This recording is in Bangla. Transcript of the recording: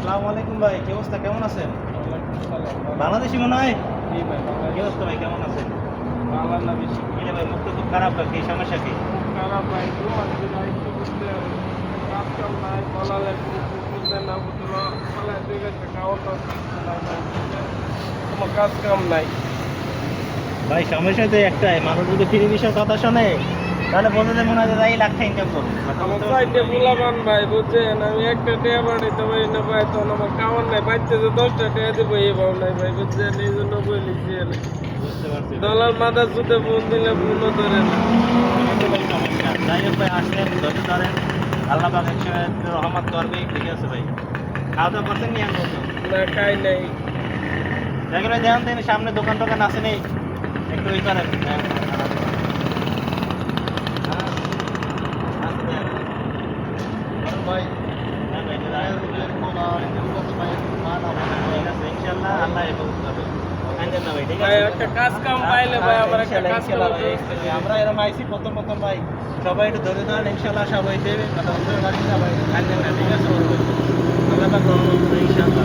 আসসালামু আলাইকুম ভাই, কি অবস্থা, কেমন আছেন? ওয়ালাইকুম সালাম। বাংলাদেশি মনে হয়। জি ভাই, কি অবস্থা ভাই, কেমন আছেন? বাংলা না বেশি। এটা ভাই মুখ তো খুব খারাপ, কি সমস্যা কি? খুব খারাপ ভাই, ঘুমাচ্ছি না, একটু বুঝতে কাজ কাম নাই, বলা লাগবে, বুঝতে না বুঝতে বলা ঠিক আছে, খাওয়া দাওয়া কিছু নাই ভাই, বুঝতে কোনো কাজ কাম নাই। ভাই সমস্যা তো একটাই, মানুষ যদি ফ্রি বিষয়ের কথা শোনে তাহলে বলতে যে মনে হয় যে তাই লাখ টাকা ইনকাম করবে। আমার চাইতে পোলাপান ভাই, বুঝছেন, আমি একটা টেয়া বাড়িতে পারি না ভাই, তখন আমার খাওয়ার নাই, বাচ্চা যে 10টা টেয়া দেবো এই ভাব নাই ভাই, বুঝছেন, এই জন্য বলেছি। বুঝতে পারছি ভাই। দলাল মাথা জুতে ফোন দিলে ফোনও ধরে না। এই তো ভাই সমস্যা। যাই হোক ভাই, আসেন ধৈর্য ধরেন, আল্লাহ পাক একসময় রহমত করবে, ঠিক আছে ভাই। খাওয়া দাওয়া করছেন নি এখন? না খাই নাই। দেখেন ভাই, দেখেন তো সামনে দোকান টোকান আছে নেই, একটু ওই করেন। হ্যাঁ, ভাই ইনশাল্লাহ আল্লাহ হেফাজত করবে। কান্দেন না ভাই, ঠিক ভাই আছে? একটা কাজ কাম পাইলে ভাই আমার একটা ইনশাল্লাহ, কাজ ইনশাল্লাহ করার ভাই। ব্যবস্থা করে আমরা এরকম আইসি প্রথম প্রথম ভাই, সবাই একটু ধরে ধরেন, ইনশাল্লাহ সবাই দেবে কথা বলতে পারি না ভাই, কান্দেন না, ঠিক আছে? আল্লাহ পাক রহমত করবে ইনশাল্লাহ।